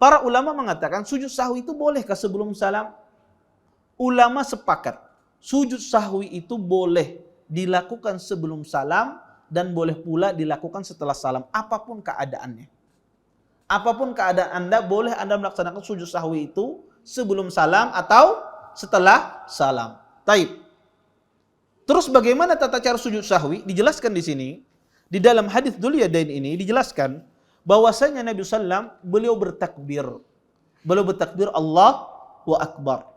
Para ulama mengatakan sujud sahwi itu bolehkah sebelum salam? Ulama sepakat, sujud sahwi itu boleh dilakukan sebelum salam dan boleh pula dilakukan setelah salam, apapun keadaannya. Apapun keadaan Anda, boleh Anda melaksanakan sujud sahwi itu sebelum salam atau setelah salam. Taib. Terus bagaimana tata cara sujud sahwi? Dijelaskan di sini. Di dalam hadis Dzul Yadain ini dijelaskan bahwasanya Nabi SAW beliau bertakbir. Beliau bertakbir Allahu Akbar.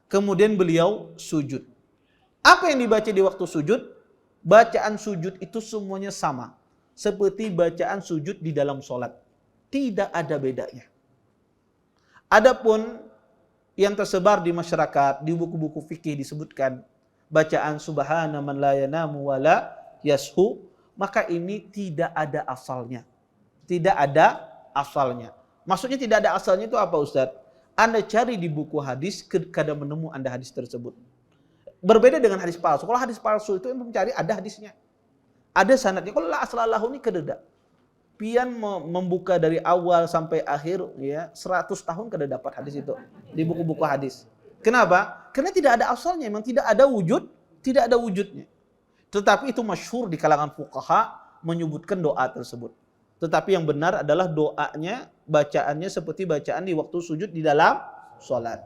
Kemudian beliau sujud. Apa yang dibaca di waktu sujud? Bacaan sujud itu semuanya sama. Seperti bacaan sujud di dalam sholat. Tidak ada bedanya. Adapun yang tersebar di masyarakat, di buku-buku fikih disebutkan bacaan subhana man la yanamu wa la yashu, maka ini tidak ada asalnya. Tidak ada asalnya. Maksudnya tidak ada asalnya itu apa, Ustaz? Anda cari di buku hadis, kadang menemu Anda hadis tersebut. Berbeda dengan hadis palsu. Kalau hadis palsu itu yang mencari ada hadisnya. Ada sanadnya. Kalau la aslalahu ini kededa. Pian membuka dari awal sampai akhir ya 100 tahun kada dapat hadis itu di buku-buku hadis. Kenapa? Karena tidak ada asalnya, memang tidak ada wujud, tidak ada wujudnya. Tetapi itu masyhur di kalangan fuqaha menyebutkan doa tersebut. Tetapi yang benar adalah doanya, bacaannya seperti bacaan di waktu sujud di dalam sholat.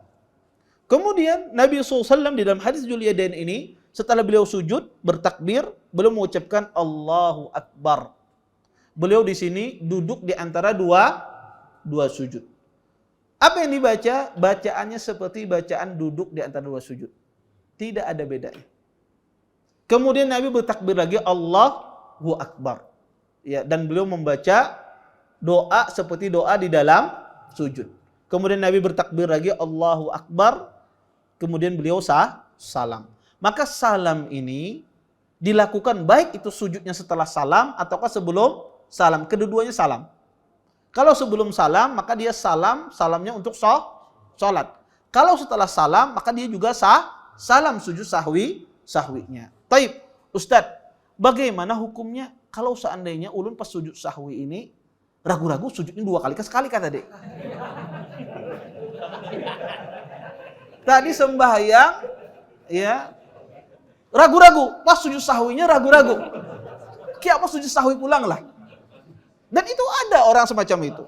Kemudian Nabi SAW di dalam hadis Dzul Yadain ini, setelah beliau sujud, bertakbir, beliau mengucapkan Allahu Akbar. Beliau di sini duduk di antara dua sujud. Apa yang dibaca? Bacaannya seperti bacaan duduk di antara dua sujud. Tidak ada bedanya. Kemudian Nabi bertakbir lagi Allahu Akbar. Ya, dan beliau membaca doa seperti doa di dalam sujud. Kemudian Nabi bertakbir lagi Allahu Akbar. Kemudian beliau salam. Maka salam ini dilakukan baik itu sujudnya setelah salam ataukah sebelum salam. Kedua-duanya salam. Kalau sebelum salam maka dia salamnya untuk sholat. Kalau setelah salam maka dia juga salam sujud sahwinya. Taib, Ustadz, bagaimana hukumnya kalau seandainya ulun pas sujud sahwi ini ragu-ragu sujudnya 2 kali ke sekali kata dek. Tadi sembahyang ya ragu-ragu, pas sujud sahwinya ragu-ragu. Apa sujud sahwi pulang lah. Dan itu ada orang semacam itu.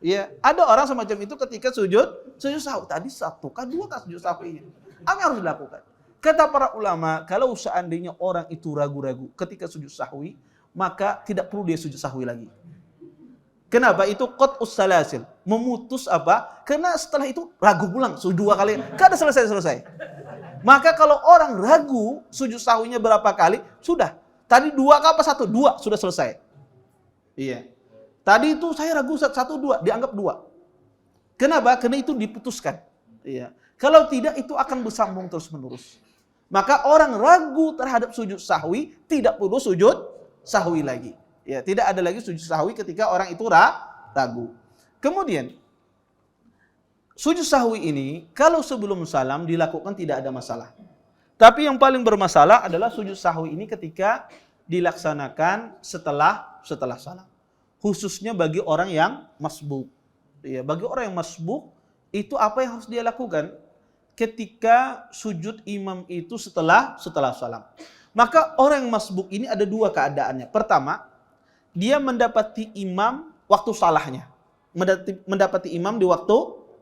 Ya, ada orang semacam itu ketika sujud sahwi. Tadi 1 kah 2 kah sujud sahwinya. Apa yang harus dilakukan? Kata para ulama, kalau seandainya orang itu ragu-ragu ketika sujud sahwi, maka tidak perlu dia sujud sahwi lagi. Kenapa? Itu qat'us salasil, memutus apa? Karena setelah itu ragu pulang, sujud 2 kali, kada selesai. Maka kalau orang ragu sujud sahwinya berapa kali, sudah. Tadi 2 kah apa 1? 2 sudah selesai. Iya. Tadi itu saya ragu 1, 2, dianggap 2. Kenapa? Karena itu diputuskan. Iya. Kalau tidak itu akan bersambung terus-menerus. Maka orang ragu terhadap sujud sahwi tidak perlu sujud sahwi lagi. Ya, tidak ada lagi sujud sahwi ketika orang itu ragu. Kemudian sujud sahwi ini kalau sebelum salam dilakukan tidak ada masalah. Tapi yang paling bermasalah adalah sujud sahwi ini ketika dilaksanakan setelah salam. Khususnya bagi orang yang masbuk. Ya, bagi orang yang masbuk itu apa yang harus dia lakukan? Ketika sujud imam itu setelah salam. Maka orang yang masbuk ini ada 2 keadaannya. Pertama, dia mendapati imam waktu salahnya. Mendapati imam di waktu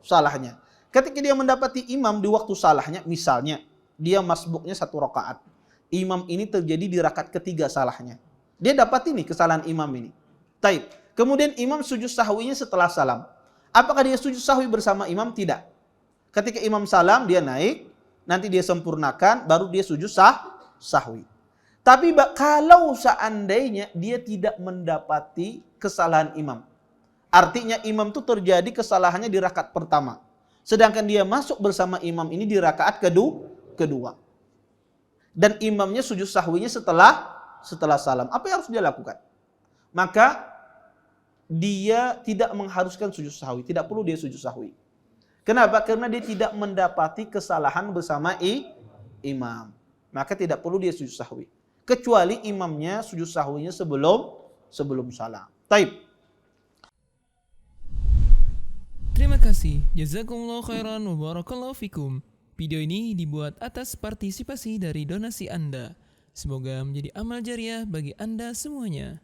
salahnya. Ketika dia mendapati imam di waktu salahnya, misalnya dia masbuknya 1 rakaat. Imam ini terjadi di rakaat ketiga salahnya. Dia dapat ini kesalahan imam ini. Taib. Kemudian imam sujud sahwinya setelah salam. Apakah dia sujud sahwi bersama imam? Tidak. Ketika imam salam, dia naik, nanti dia sempurnakan, baru dia sujud sahwi. Tapi kalau seandainya dia tidak mendapati kesalahan imam, artinya imam itu terjadi kesalahannya di rakaat pertama, sedangkan dia masuk bersama imam ini di rakaat kedua, dan imamnya sujud sahwinya setelah salam, apa yang harus dia lakukan? Maka dia tidak mengharuskan sujud sahwi, tidak perlu dia sujud sahwi. Kenapa? Karena dia tidak mendapati kesalahan bersama imam. Maka tidak perlu dia sujud sahwi. Kecuali imamnya sujud sahwinya sebelum salam. Taib. kasih. Jazakumullah khairan wa barakallahu fikum. Video ini dibuat atas partisipasi dari donasi Anda. Semoga menjadi amal jariah bagi Anda semuanya.